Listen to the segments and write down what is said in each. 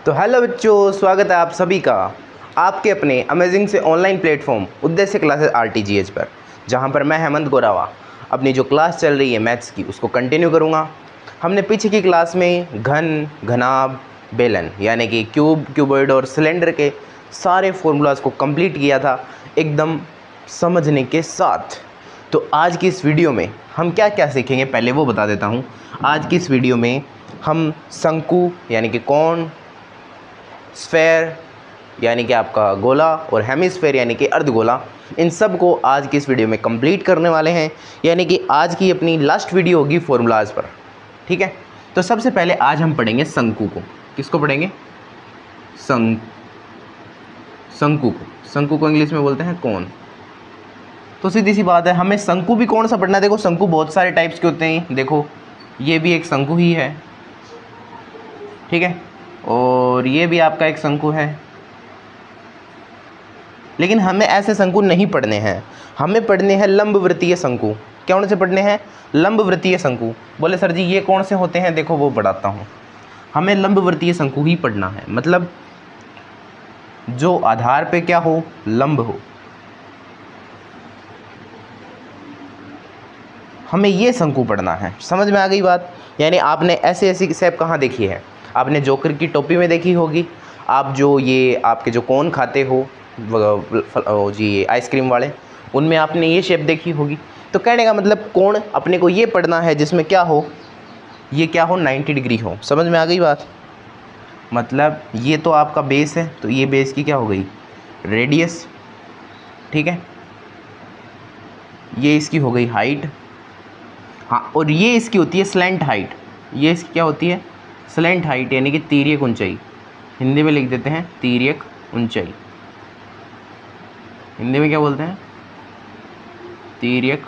तो हेलो बच्चों, स्वागत है आप सभी का आपके अपने अमेजिंग से ऑनलाइन प्लेटफॉर्म उद्देश्य क्लासेस आरटीजीएच पर, जहां पर मैं हेमंत गोरावा अपनी जो क्लास चल रही है मैथ्स की उसको कंटिन्यू करूंगा। हमने पीछे की क्लास में घन, घनाभ, बेलन यानी कि क्यूब, क्यूबॉइड और सिलेंडर के सारे फॉर्मूलाज़ को कंप्लीट किया था एकदम समझने के साथ। तो आज की इस वीडियो में हम क्या क्या सीखेंगे पहले वो बता देता हूँ। आज की इस वीडियो में हम शंकु यानी कि कोण, स्फेयर यानी कि आपका गोला और हेमिस्फेयर यानी कि अर्धगोला, इन सब को आज की इस वीडियो में कंप्लीट करने वाले हैं। यानी कि आज की अपनी लास्ट वीडियो होगी फॉर्मूलाज पर। ठीक है, तो सबसे पहले आज हम पढ़ेंगे शंकु को। किसको पढ़ेंगे? शंकु को इंग्लिश में बोलते हैं कोण। तो सीधी सी बात है, हमें शंकु भी कौन सा पढ़ना है। देखो शंकु बहुत सारे टाइप्स के होते हैं। देखो ये भी एक शंकु ही है, ठीक है, और ये भी आपका एक शंकु है। लेकिन हमें ऐसे शंकु नहीं पढ़ने हैं, हमें पढ़ने हैं लंबवृत्तीय शंकु। कौन से पढ़ने हैं? लंबवृत्तीय शंकु। बोले सर जी ये कौन से होते हैं? देखो वो पढ़ाता हूँ। हमें लंबवृत्तीय शंकु ही पढ़ना है, मतलब जो आधार पे क्या हो, लंब हो। हमें ये शंकु पढ़ना है। समझ में आ गई बात? यानी आपने ऐसी ऐसी शेप कहाँ देखी है? आपने जोकर की टोपी में देखी होगी। आप जो ये आपके जो कोन खाते हो जी आइसक्रीम वाले, उनमें आपने ये शेप देखी होगी। तो कहने का मतलब कोण अपने को ये पढ़ना है जिसमें क्या हो, ये क्या हो, 90 डिग्री हो। समझ में आ गई बात? मतलब ये तो आपका बेस है, तो ये बेस की क्या हो गई, रेडियस, ठीक है। ये इसकी हो गई हाइट, हाँ, और ये इसकी होती है स्लैंट हाइट। ये इसकी क्या होती है? स्लैंट हाइट यानी कि तिर्यक ऊंचाई। हिंदी में लिख देते हैं तिर्यक ऊंचाई। हिंदी में क्या बोलते हैं? तिर्यक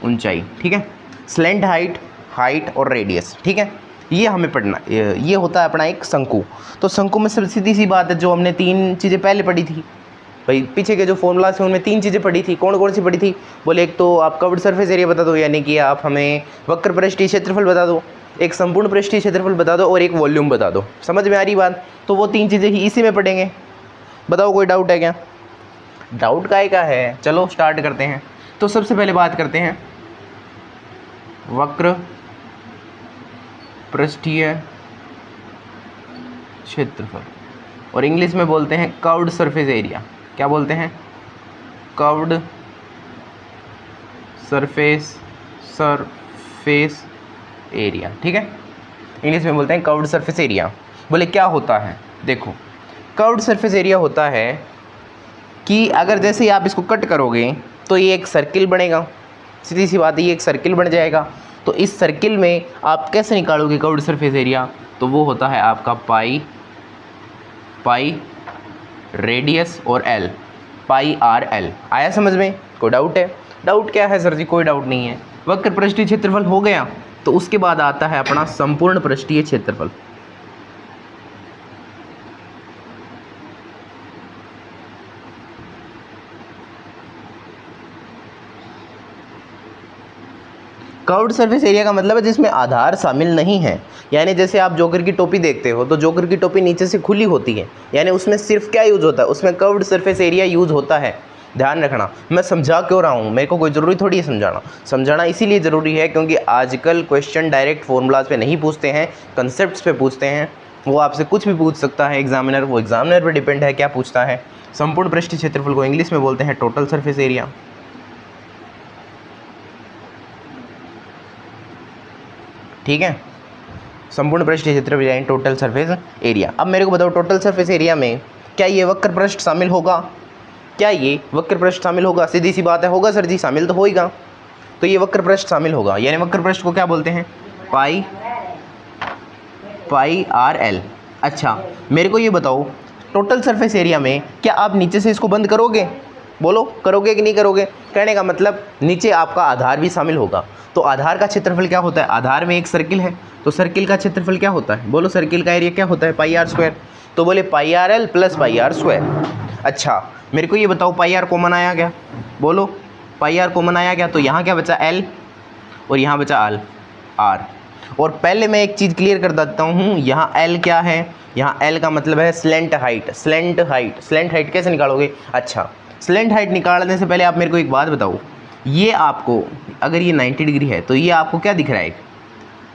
ऊंचाई, ठीक है। स्लैंट हाइट, हाइट और रेडियस, ठीक है। ये हमें पढ़ना, ये होता है अपना एक शंकु। तो शंकु में सिर्फ सीधी सी बात है, जो हमने तीन चीज़ें पहले पढ़ी थी भाई, पीछे के जो फॉर्मूला थे उनमें तीन चीज़ें पढ़ी थी। कौन कौन सी पढ़ी थी? बोले एक तो आप कर्व्ड सरफेस एरिया बता दो, यानी कि आप हमें वक्र पृष्ठीय क्षेत्रफल बता दो, एक संपूर्ण पृष्ठीय क्षेत्रफल बता दो और एक वॉल्यूम बता दो। समझ में आ रही बात? तो वो तीन चीज़ें ही इसी में पढ़ेंगे। बताओ कोई डाउट है क्या? डाउट का है? चलो स्टार्ट करते हैं। तो सबसे पहले बात करते हैं वक्र पृष्ठीय क्षेत्रफल, और इंग्लिश में बोलते हैं कर्व्ड सरफेस एरिया। क्या बोलते हैं? कर्व्ड सरफेस एरिया, ठीक है। इंग्लिश में बोलते हैं कर्व्ड सरफेस एरिया। बोले क्या होता है? देखो कर्व्ड सरफेस एरिया होता है कि अगर जैसे ही आप इसको कट करोगे तो ये एक सर्किल बनेगा। सीधी सी बात है, ये एक सर्किल बन जाएगा। तो इस सर्किल में आप कैसे निकालोगे कर्व्ड सरफेस एरिया? तो वो होता है आपका पाई रेडियस और एल, पाई आर एल। आया समझ में? कोई डाउट है? डाउट क्या है सर जी? कोई डाउट नहीं है। वक्र पृष्ठीय क्षेत्रफल हो गया, तो उसके बाद आता है अपना संपूर्ण पृष्ठीय क्षेत्रफल। कर्व्ड सरफेस एरिया का मतलब है जिसमें आधार शामिल नहीं है। यानी जैसे आप जोकर की टोपी देखते हो, तो जोकर की टोपी नीचे से खुली होती है, यानी उसमें सिर्फ क्या यूज होता है? उसमें कर्व्ड सरफेस एरिया यूज होता है। ध्यान रखना, मैं समझा क्यों रहा हूँ, मेरे को कोई ज़रूरी थोड़ी है समझाना इसीलिए ज़रूरी है क्योंकि आजकल क्वेश्चन डायरेक्ट फॉर्मूलाज पे नहीं पूछते हैं, कंसेप्ट्स पे पूछते हैं। वो आपसे कुछ भी पूछ सकता है एग्जामिनर, वो एग्जामिनर पर डिपेंड है क्या पूछता है। संपूर्ण पृष्ठीय क्षेत्रफल को इंग्लिश में बोलते हैं टोटल सरफेस एरिया, ठीक है। संपूर्ण पृष्ठीय क्षेत्रफल यानी टोटल सरफेस एरिया। अब मेरे को बताओ टोटल सरफेस एरिया में क्या ये वक्र पृष्ठ शामिल होगा? क्या ये वक्र पृष्ठ शामिल होगा? सीधी सी बात है, होगा सर जी, शामिल तो होगा। तो ये वक्र पृष्ठ शामिल होगा, यानी वक्र पृष्ठ को क्या बोलते हैं? पाई आर एल। अच्छा मेरे को ये बताओ, टोटल सरफेस एरिया में क्या आप नीचे से इसको बंद करोगे? बोलो करोगे कि नहीं करोगे? कहने का मतलब नीचे आपका आधार भी शामिल होगा। तो आधार का क्षेत्रफल क्या होता है? आधार में एक सर्किल है, तो सर्किल का क्षेत्रफल क्या होता है? बोलो सर्किल का एरिया क्या होता है? Pi r square. तो बोले pi r l plus pi r square. अच्छा मेरे को ये बताओ, पाई आर कॉमन आया क्या? बोलो पाई आर कॉमन आया क्या? तो यहाँ क्या बचा? एल और यहाँ बचा आर। और पहले मैं एक चीज़ क्लियर कर देता हूँ, यहाँ एल क्या है, यहाँ एल का मतलब है slant height. Slant height, slant height कैसे निकालोगे? अच्छा, स्लेंट हाइट निकालने से पहले आप मेरे को एक बात बताओ, ये आपको अगर ये 90 डिग्री है तो ये आपको क्या दिख रहा है?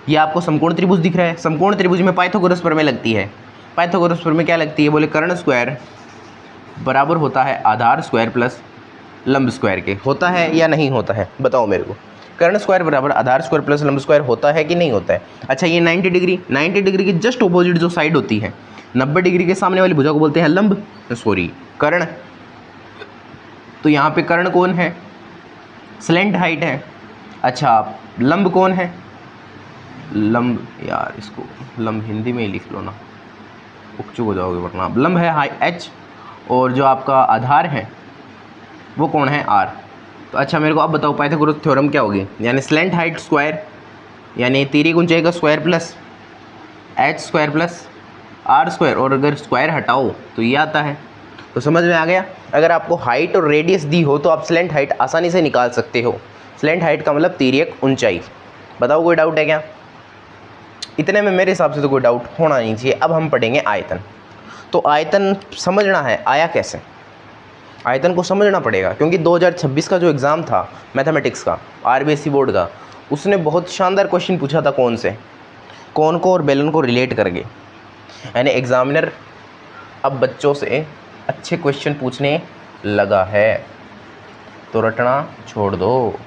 ये आपको समकोण त्रिभुज दिख रहा है। समकोण त्रिभुज में पाइथागोरस प्रमेय लगती है। पाइथागोरस प्रमेय क्या लगती है? बोले कर्ण स्क्वायर बराबर होता है आधार स्क्वायर प्लस लंब स्क्वायर के। होता है या नहीं होता है? बताओ मेरे को। कर्ण स्क्वायर बराबर आधार स्क्वायर प्लस लंब स्क्वायर होता है कि नहीं होता है? अच्छा, ये 90 डिग्री, 90 डिग्री की जस्ट ऑपोजिट जो साइड होती है, 90 डिग्री के सामने वाली भुजा को बोलते हैं लंब, सॉरी कर्ण। तो यहाँ पे कर्ण कौन है? स्लेंट हाइट है। अच्छा, लंब कौन है? लंब, यार इसको लंब हिंदी में ही लिख लो ना, उकचुक हो जाओगे वरना। लंब है हाई एच, और जो आपका आधार है वो कौन है? आर। तो अच्छा मेरे को अब बताओ पाइथागोरस थ्योरम क्या होगी? यानी स्लेंट हाइट स्क्वायर यानी तिर्यक ऊंचाई का square plus H square plus R square, और अगर स्क्वायर हटाओ तो ये आता है। तो समझ में आ गया? अगर आपको हाइट और रेडियस दी हो तो आप स्लेंट हाइट आसानी से निकाल सकते हो। स्लेंट हाइट का मतलब तिर्यक ऊंचाई। बताओ कोई डाउट है क्या? इतने में मेरे हिसाब से तो कोई डाउट होना नहीं चाहिए। अब हम पढ़ेंगे आयतन। तो आयतन समझना है, आया कैसे? आयतन को समझना पड़ेगा, क्योंकि 2026 का जो एग्ज़ाम था मैथमेटिक्स का आरबीएसई बोर्ड का, उसने बहुत शानदार क्वेश्चन पूछा था। कौन से? कौन को और बेलन को रिलेट करके। यानी एग्जामिनर अब बच्चों से अच्छे क्वेश्चन पूछने लगा है, तो रटना छोड़ दो।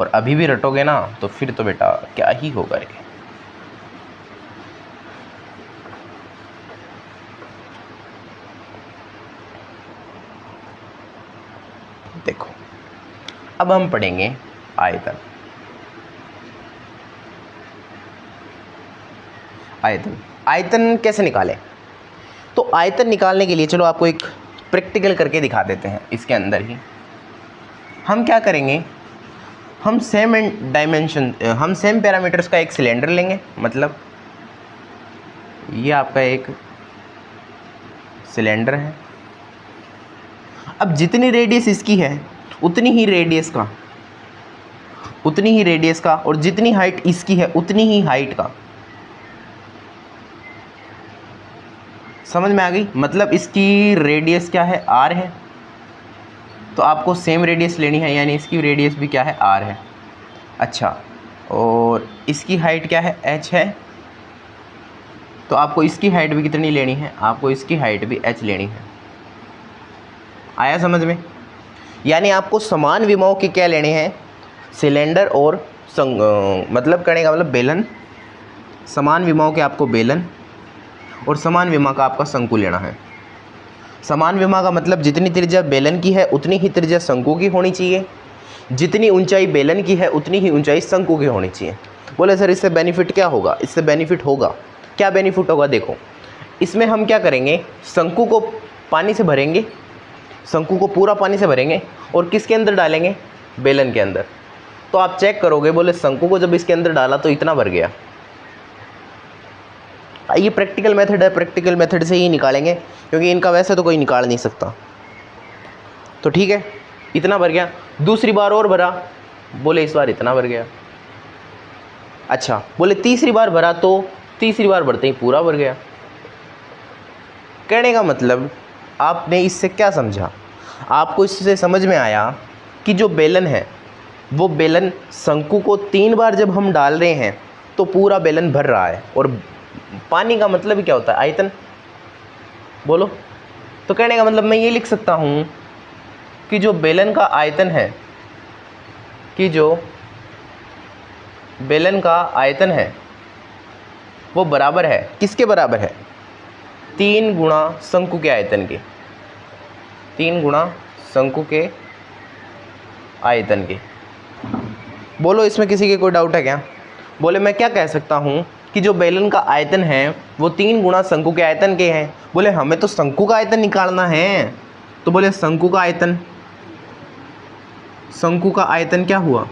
और अभी भी रटोगे ना तो फिर तो बेटा क्या ही होगा रे। देखो, अब हम पढ़ेंगे आयतन। आयतन, आयतन कैसे निकालें? तो आयतन निकालने के लिए चलो आपको एक प्रैक्टिकल करके दिखा देते हैं। इसके अंदर ही हम क्या करेंगे, हम सेम डायमेंशन, हम सेम पैरामीटर्स का एक सिलेंडर लेंगे। मतलब ये आपका एक सिलेंडर है। अब जितनी रेडियस इसकी है उतनी ही रेडियस का, और जितनी हाइट इसकी है उतनी ही हाइट का। समझ में आ गई? मतलब इसकी रेडियस क्या है? आर है, तो आपको सेम रेडियस लेनी है, यानी इसकी रेडियस भी क्या है? आर है। अच्छा, और इसकी हाइट क्या है? एच है, तो आपको इसकी हाइट भी कितनी लेनी है? आपको इसकी हाइट भी एच लेनी है। आया समझ में? यानी आपको समान विमाओं के क्या लेने हैं? सिलेंडर और मतलब करने का मतलब बेलन। समान विमाओं के आपको बेलन और समान विमा का आपका शंकु लेना है। समान विमा का मतलब जितनी त्रिज्या बेलन की है उतनी ही त्रिज्या शंकु की होनी चाहिए, जितनी ऊंचाई बेलन की है उतनी ही ऊंचाई शंकु की होनी चाहिए। बोले सर इससे बेनिफिट क्या होगा? इससे बेनिफिट होगा, क्या बेनिफिट होगा? देखो, इसमें हम क्या करेंगे, शंकु को पानी से भरेंगे, शंकु को पूरा पानी से भरेंगे और किसके अंदर डालेंगे? बेलन के अंदर। तो आप चेक करोगे, बोले शंकु को जब इसके अंदर डाला तो इतना भर गया। ये प्रैक्टिकल मेथड है, प्रैक्टिकल मेथड से ही निकालेंगे, क्योंकि इनका वैसे तो कोई निकाल नहीं सकता। तो ठीक है, इतना भर गया। दूसरी बार और भरा, बोले इस बार इतना भर गया। अच्छा, बोले तीसरी बार भरा, तो तीसरी बार भरते ही पूरा भर गया। कहने का मतलब आपने इससे क्या समझा? आपको इससे समझ में आया कि जो बेलन है वो बेलन शंकु को 3 बार जब हम डाल रहे हैं तो पूरा बेलन भर रहा है। और पानी का मतलब क्या होता है? आयतन। बोलो। तो कहने का मतलब मैं ये लिख सकता हूँ कि जो बेलन का आयतन है, कि जो बेलन का आयतन है वो बराबर है, किसके बराबर है? 3 गुणा शंकु के आयतन के। 3 गुणा शंकु के आयतन के। बोलो इसमें किसी के कोई डाउट है क्या? बोले मैं क्या कह सकता हूँ कि जो बेलन का आयतन है वो 3 गुणा शंकु के आयतन के हैं। बोले हमें तो शंकु का आयतन निकालना है, तो बोले शंकु का आयतन, शंकु का आयतन क्या हुआ?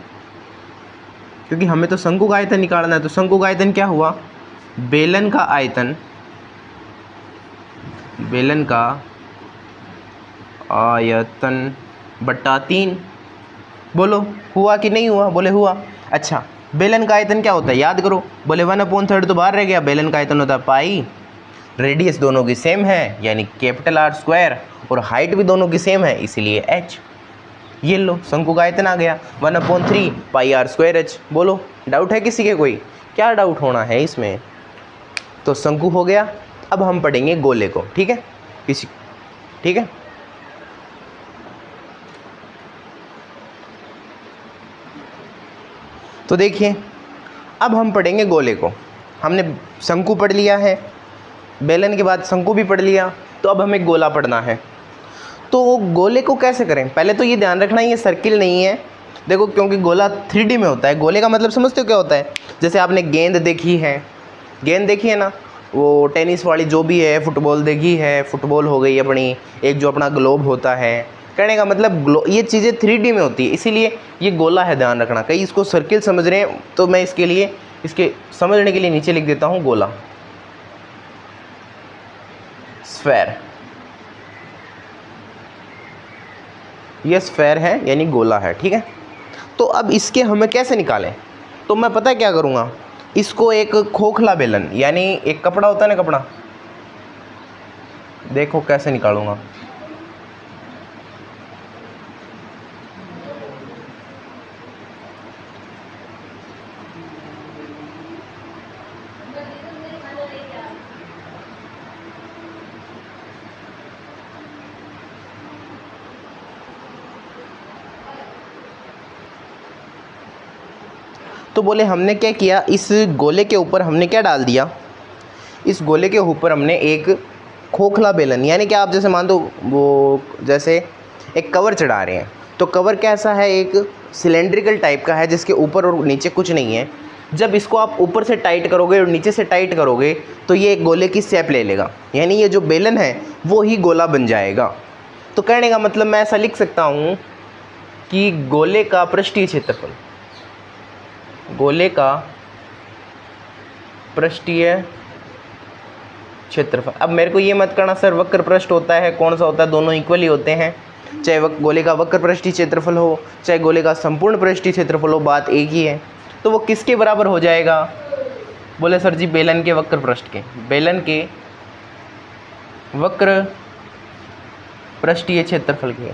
क्योंकि हमें तो शंकु का आयतन निकालना है, तो शंकु का आयतन क्या हुआ? बेलन का आयतन, बेलन का आयतन बट्टा 3। बोलो हुआ कि नहीं हुआ? बोले हुआ। अच्छा, बेलन का आयतन क्या होता है याद करो, बोले 1/3 तो बाहर रह गया, बेलन का आयतन होता है पाई, रेडियस दोनों की सेम है यानी कैपिटल आर स्क्वायर, और हाइट भी दोनों की सेम है इसीलिए h। ये लो शंकु का आयतन आ गया 1/3 पाई आर स्क्वायर h। बोलो डाउट है किसी के, कोई क्या डाउट होना है इसमें। तो शंकु हो गया। अब हम पढ़ेंगे गोले को, ठीक है किसी, ठीक है। तो देखिए अब हम पढ़ेंगे गोले को। हमने शंकु पढ़ लिया है, बेलन के बाद शंकु भी पढ़ लिया, तो अब हमें गोला पढ़ना है। तो गोले को कैसे करें, पहले तो ये ध्यान रखना ये सर्किल नहीं है, देखो क्योंकि गोला 3D में होता है। गोले का मतलब समझते हो क्या होता है, जैसे आपने गेंद देखी है, गेंद देखी है ना, वो टेनिस वाली जो भी है, फुटबॉल देखी है, फुटबॉल हो गई अपनी, एक जो अपना ग्लोब होता है, कहने का मतलब ये चीज़ें 3D में होती है, इसीलिए ये गोला है, ध्यान रखना। कई इसको सर्किल समझ रहे हैं, तो मैं इसके लिए, इसके समझने के लिए नीचे लिख देता हूँ गोला, स्फेयर। ये स्फेयर है यानी गोला है, ठीक है। तो अब इसके हमें कैसे निकालें, तो मैं पता क्या करूँगा, इसको एक खोखला बेलन यानी एक कपड़ा होता है ना, कपड़ा, देखो कैसे निकालूंगा। तो बोले हमने क्या किया, इस गोले के ऊपर हमने क्या डाल दिया, इस गोले के ऊपर हमने एक खोखला बेलन यानी कि आप जैसे मान दो वो जैसे एक कवर चढ़ा रहे हैं, तो कवर कैसा है, एक सिलेंड्रिकल टाइप का है जिसके ऊपर और नीचे कुछ नहीं है। जब इसको आप ऊपर से टाइट करोगे और नीचे से टाइट करोगे तो ये एक गोले की शेप ले लेगा, यानी ये जो बेलन है वो ही गोला बन जाएगा। तो कहने का मतलब मैं ऐसा लिख सकता हूँ कि गोले का पृष्ठीय क्षेत्रफल, गोले का पृष्ठीय क्षेत्रफल। अब मेरे को ये मत करना सर वक्र पृष्ठ होता है, कौन सा होता है, दोनों इक्वली होते हैं, चाहे गोले का वक्र पृष्ठीय क्षेत्रफल हो चाहे गोले का संपूर्ण पृष्ठीय क्षेत्रफल हो, बात एक ही है। तो वो किसके बराबर हो जाएगा, बोले सर जी बेलन के वक्र पृष्ठ के, बेलन के वक्र पृष्ठीय क्षेत्रफल के।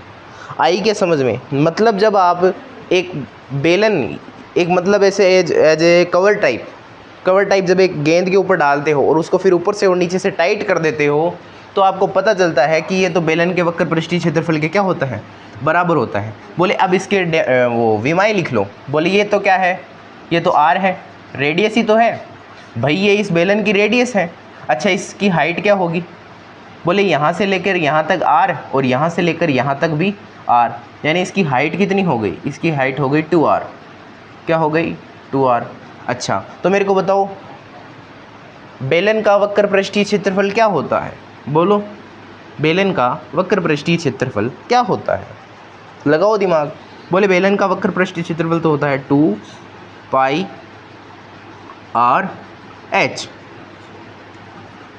आई क्या समझ में, मतलब जब आप एक बेलन, एक मतलब ऐसे एज ए कवर टाइप जब एक गेंद के ऊपर डालते हो और उसको फिर ऊपर से और नीचे से टाइट कर देते हो, तो आपको पता चलता है कि ये तो बेलन के वक्र पृष्ठीय क्षेत्रफल के क्या होता है, बराबर होता है। बोले अब इसके वो विमाएँ लिख लो। बोले ये तो क्या है, ये तो आर है, रेडियस ही तो है भाई, ये इस बेलन की रेडियस है। अच्छा इसकी हाइट क्या होगी, बोले यहाँ से लेकर यहाँ तक आर और यहाँ से लेकर यहाँ तक भी आर, यानी इसकी हाइट कितनी हो गई, इसकी हाइट हो गई 2r। क्या हो गई 2r। अच्छा तो मेरे को बताओ बेलन का वक्र पृष्ठीय क्षेत्रफल क्या होता है, बोलो बेलन का वक्र पृष्ठीय क्षेत्रफल क्या होता है, लगाओ दिमाग। बोले बेलन का वक्र पृष्ठीय क्षेत्रफल तो होता है 2 पाई आर एच।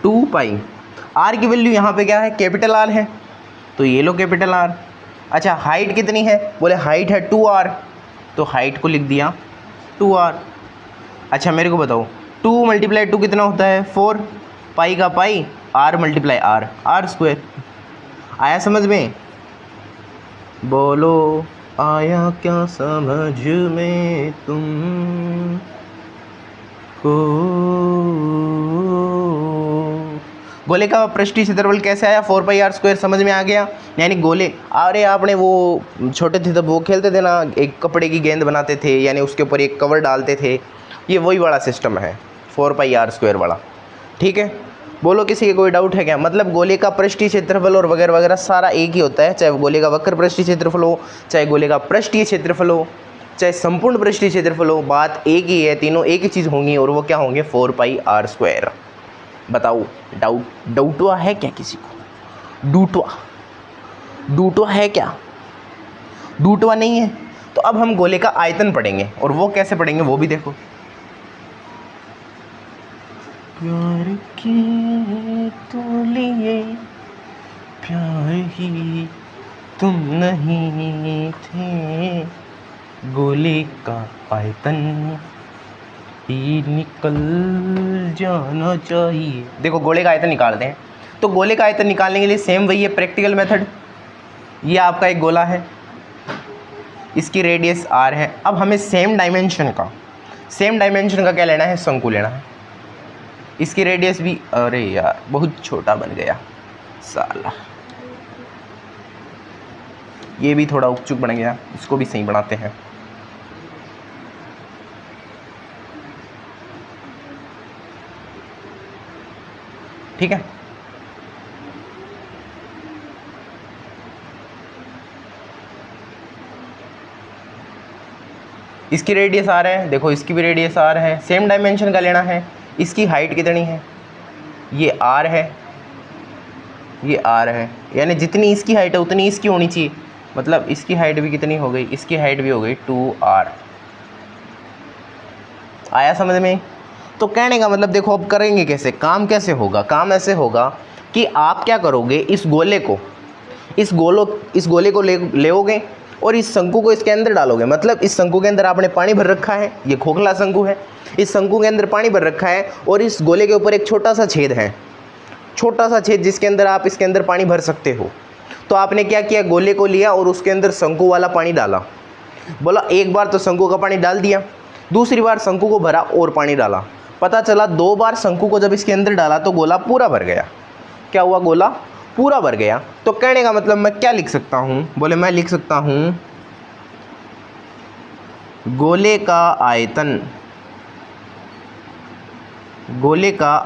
2 पाई आर की वैल्यू यहाँ पे क्या है, कैपिटल आर है, तो ये लो कैपिटल आर। अच्छा हाइट कितनी है, बोले हाइट है 2r, तो हाइट को लिख दिया 2r। अच्छा मेरे को बताओ 2 × 2 कितना होता है 4, पाई का पाई, r × r, r स्क्वायर। आया समझ में, बोलो आया क्या समझ में तुम को। गोले का पृष्ठीय क्षेत्रफल कैसे आया, 4πr², समझ में आ गया। यानी गोले, अरे आपने वो छोटे थे तब वो खेलते थे ना, एक कपड़े की गेंद बनाते थे यानी उसके ऊपर एक कवर डालते थे, ये वही वाला सिस्टम है 4πr² वाला, ठीक है। बोलो किसी के कोई डाउट है क्या, मतलब गोले का पृष्ठीय क्षेत्रफल और वगैरह वगैरह सारा एक ही होता है, चाहे गोले का वक्र पृष्ठीय क्षेत्रफल हो, चाहे गोले का पृष्ठीय क्षेत्रफल हो, चाहे संपूर्ण पृष्ठीय क्षेत्रफल हो, बात एक ही है, तीनों एक ही चीज़ होंगी और वो क्या होंगे 4πr²। बताओ डाउटवा है क्या किसी को, डूटवा है क्या, डूटवा नहीं है। तो अब हम गोले का आयतन पढ़ेंगे और वो कैसे पढ़ेंगे वो भी देखो। प्यार के तो लिए प्यार ही तुम नहीं थे, गोले का आयतन ही निकल जाना चाहिए। देखो गोले का आयतन निकालते हैं, तो गोले का आयतन निकालने के लिए सेम वही है प्रैक्टिकल मेथड। ये आपका एक गोला है, इसकी रेडियस r है। अब हमें सेम डायमेंशन का क्या लेना है, शंकु लेना है। इसकी रेडियस भी, अरे यार बहुत छोटा बन गया साला, ये भी थोड़ा उपचुक बन गया, इसको भी सही बनाते हैं। ठीक है, इसकी रेडियस r है, देखो इसकी भी रेडियस r है, सेम डायमेंशन का लेना है। इसकी हाइट कितनी है, ये r है, ये r है, यानी जितनी इसकी हाइट है उतनी इसकी होनी चाहिए। मतलब इसकी हाइट भी कितनी हो गई, इसकी हाइट भी हो गई 2r। आया समझ में? तो कहने का मतलब देखो अब करेंगे कैसे, काम कैसे होगा, काम ऐसे होगा कि आप क्या करोगे, इस गोले को लेओगे और इस शंकु को इसके अंदर डालोगे। मतलब इस शंकु के अंदर आपने पानी भर रखा है, ये खोखला शंकु है, इस शंकु के अंदर पानी भर रखा है और इस गोले के ऊपर एक छोटा सा छेद है, छोटा सा छेद जिसके अंदर आप इसके अंदर पानी भर सकते हो। तो आपने क्या किया, गोले को लिया और उसके अंदर शंकु वाला पानी डाला। बोला एक बार तो शंकु का पानी डाल दिया, दूसरी बार शंकु को भरा और पानी डाला। पता चला 2 बार शंकु को जब इसके अंदर डाला तो गोला पूरा भर गया। क्या हुआ, गोला पूरा भर गया। तो कहने का मतलब मैं क्या लिख सकता हूँ, बोले मैं लिख सकता हूँ गोले का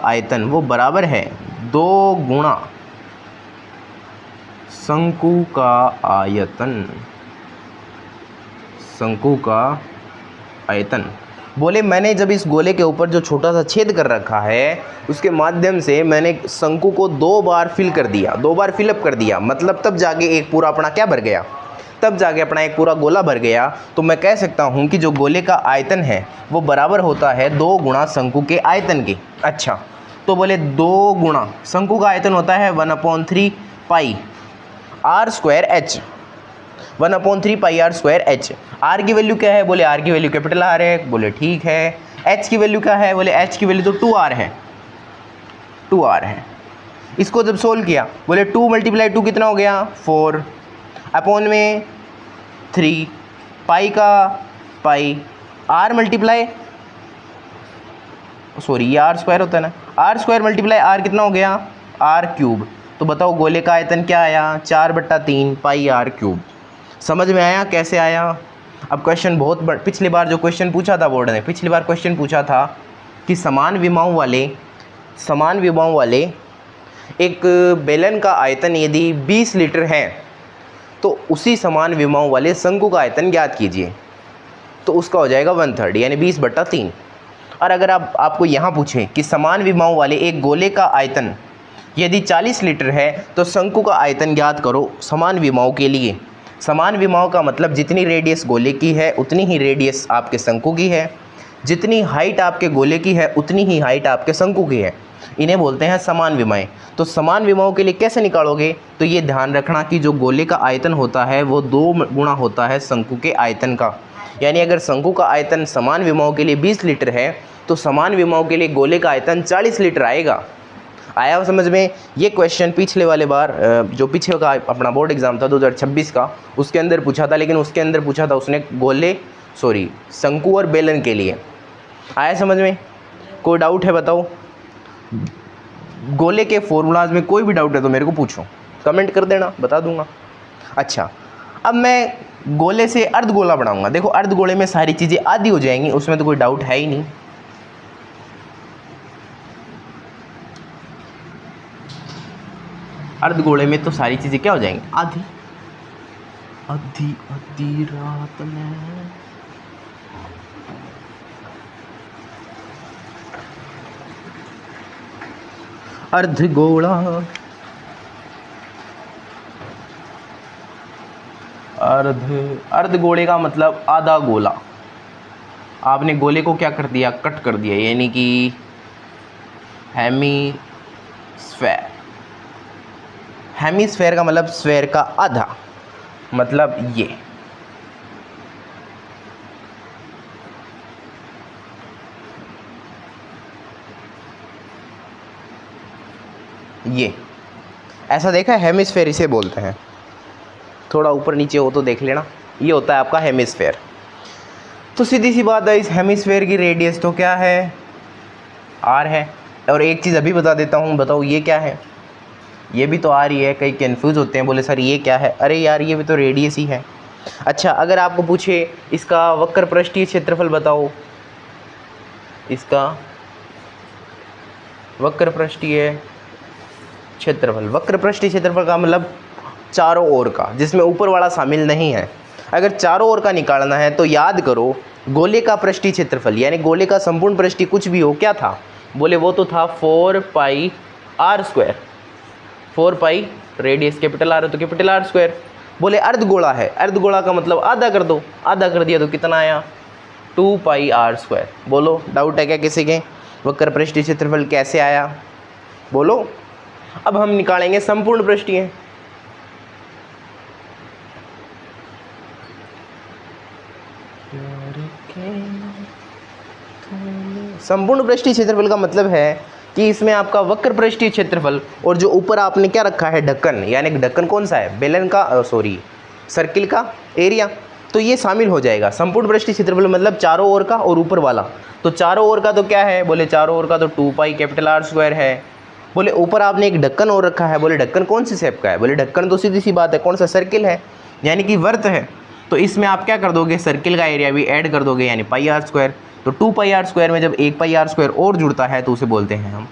आयतन वो बराबर है 2 गुणा शंकु का आयतन। बोले मैंने जब इस गोले के ऊपर जो छोटा सा छेद कर रखा है उसके माध्यम से मैंने शंकु को 2 बार फिलअप कर दिया, मतलब तब जाके एक पूरा अपना क्या भर गया, तब जाके अपना एक पूरा गोला भर गया। तो मैं कह सकता हूँ कि जो गोले का आयतन है वो बराबर होता है 2 गुणा शंकु के आयतन के। अच्छा, तो बोले 2 गुणा शंकु का आयतन होता है 1/3 पाई r स्क्वायर h, 1/3 पाई r स्क्वायर h। r की वैल्यू क्या है, बोले r की वैल्यू कैपिटल R है, बोले ठीक है। h की वैल्यू क्या है, बोले h की वैल्यू तो 2r है, 2r है। इसको जब सोल्व किया बोले 2 × 2 कितना हो गया 4 अपॉन में 3 पाई का पाई r मल्टीप्लाई, सॉरी ये r स्क्वायर होता है ना, r स्क्वायर मल्टीप्लाई r कितना हो गया r क्यूब। तो बताओ गोले का आयतन क्या आया 4/3 पाई r क्यूब। समझ में आया कैसे आया? अब क्वेश्चन बहुत पिछली बार जो क्वेश्चन पूछा था बोर्ड ने, पिछली बार क्वेश्चन पूछा था कि समान विमाओं वाले एक बेलन का आयतन यदि 20 लीटर है तो उसी समान विमाओं वाले शंकु का आयतन ज्ञात कीजिए। तो उसका हो जाएगा 1/3 यानी 20/3। और अगर आपको यहाँ पूछें कि समान विमाओं वाले एक गोले का आयतन यदि 40 लीटर है तो शंकु का आयतन ज्ञात करो समान विमाओं के लिए। समान विमाओं का मतलब जितनी रेडियस गोले की है उतनी ही रेडियस आपके शंकु की है, जितनी हाइट आपके गोले की है उतनी ही हाइट आपके शंकु की है। इन्हें बोलते हैं समान विमाएं। तो समान विमाओं के लिए कैसे निकालोगे, तो ये ध्यान रखना कि जो गोले का आयतन होता है वो 2 गुणा होता है शंकु के आयतन का। यानी अगर शंकु का आयतन समान विमाओं के लिए 20 लीटर है तो समान विमाओं के लिए गोले का आयतन 40 लीटर आएगा। आया समझ में? ये क्वेश्चन पिछले वाले बार जो पीछे का अपना बोर्ड एग्जाम था 2026 का उसके अंदर पूछा था, लेकिन उसके अंदर पूछा था उसने शंकु और बेलन के लिए। आया समझ में? कोई डाउट है बताओ? गोले के फॉर्मूलाज में कोई भी डाउट है तो मेरे को पूछो, कमेंट कर देना, बता दूंगा। अच्छा, अब मैं गोले से अर्धगोला बनाऊंगा। देखो अर्धगोले में सारी चीज़ें आधी हो जाएंगी, उसमें तो कोई डाउट है ही नहीं। अर्धगोले में तो सारी चीज़ें क्या हो जाएंगी, आधी आधी आधी रात में। अर्धगोला अर्धगोले का मतलब आधा गोला। आपने गोले को क्या कर दिया, कट कर दिया, यानी कि हेमीस्फेयर। हेमीस्फेयर का मतलब स्फेयर का आधा, मतलब ये। ये ऐसा देखा है, हेमिस्फेयर इसे बोलते हैं। थोड़ा ऊपर नीचे हो तो देख लेना, ये होता है आपका हेमिस्फेयर। तो सीधी सी बात है, इस हेमिस्फेयर की रेडियस तो क्या है, आर है। और एक चीज़ अभी बता देता हूँ, बताओ ये क्या है, ये भी तो आर ही है। कई कंफ्यूज होते हैं, बोले सर ये क्या है, अरे यार ये भी तो रेडियस ही है। अच्छा, अगर आपको पूछे इसका वक्र पृष्ठीय क्षेत्रफल बताओ, इसका वक्र पृष्ठीय क्षेत्रफल, वक्र पृष्ठीय क्षेत्रफल का मतलब चारों ओर का, जिसमें ऊपर वाला शामिल नहीं है। अगर चारों ओर का निकालना है तो याद करो, गोले का पृष्ठीय क्षेत्रफल यानी गोले का संपूर्ण पृष्ठीय कुछ भी हो, क्या था, बोले वो तो था 4 pi r square. 4 pi radius capital R है तो कैपिटल आर स्क्वायर। बोले अर्धगोला है, अर्धगोला का मतलब आधा कर दो, आधा कर दिया तो कितना आया, 2 पाई आर स्क्वायर। बोलो डाउट है क्या किसी के, वक्र पृष्ठीय क्षेत्रफल कैसे आया, बोलो। अब हम निकालेंगे संपूर्ण पृष्ठीय। संपूर्ण पृष्ठीय क्षेत्रफल का मतलब है कि इसमें आपका वक्र पृष्ठीय क्षेत्रफल और जो ऊपर आपने क्या रखा है, ढक्कन, यानी ढक्कन कौन सा है, बेलन का, सॉरी सर्किल का एरिया, तो ये शामिल हो जाएगा। संपूर्ण पृष्ठीय क्षेत्रफल मतलब चारों ओर का और ऊपर वाला, तो चारों ओर का तो क्या है, बोले चारों ओर का तो 2 पाई कैपिटल आर स्क्वायर है। बोले ऊपर आपने एक ढक्कन और रखा है, बोले ढक्कन कौन सी शेप का है, बोले ढक्कन तो सीधी सी बात है कौन सा, सर्किल है, यानी कि वर्त है। तो इसमें आप क्या कर दोगे, सर्किल का एरिया भी ऐड कर दोगे, यानी पाई आर स्क्वायर। तो 2 पाई आर स्क्वायर में जब 1 पाई आर स्क्वायर और जुड़ता है तो उसे बोलते हैं हम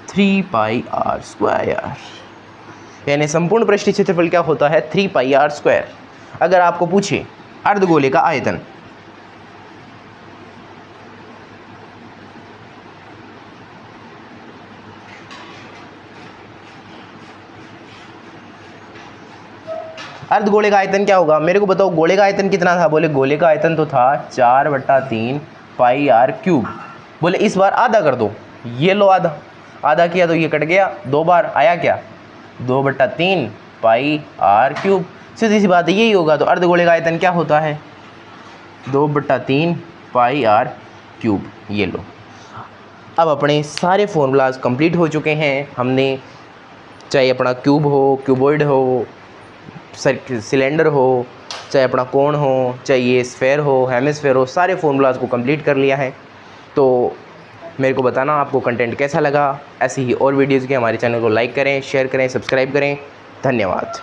3 पाई आर स्क्वायर, यानी संपूर्ण पृष्ठीय क्षेत्रफल क्या होता है, 3 पाई आर स्क्वायर। अगर आपको पूछे अर्धगोले का आयतन, अर्धगोले का आयतन क्या होगा, मेरे को बताओ, गोले का आयतन कितना था, बोले गोले का आयतन तो था 4/3 पाई आर क्यूब। बोले इस बार आधा कर दो, ये लो आधा, आधा किया तो ये कट गया, 2 बार आया क्या, 2/3 पाई आर क्यूब। सीधी सी बात है यही होगा। तो अर्धगोले का आयतन क्या होता है, 2/3 पाई आर क्यूब। ये लो, अब अपने सारे फॉर्मूलाज कंप्लीट हो चुके हैं। हमने चाहे अपना क्यूब हो, क्यूबॉइड हो, सिलेंडर हो, चाहे अपना कोण हो, चाहे ये स्फेयर हो, हेमिस्फेयर हो, सारे फॉर्मूलाज को कंप्लीट कर लिया है। तो मेरे को बताना आपको कंटेंट कैसा लगा। ऐसी ही और वीडियोज़ के हमारे चैनल को लाइक करें, शेयर करें, सब्सक्राइब करें। धन्यवाद।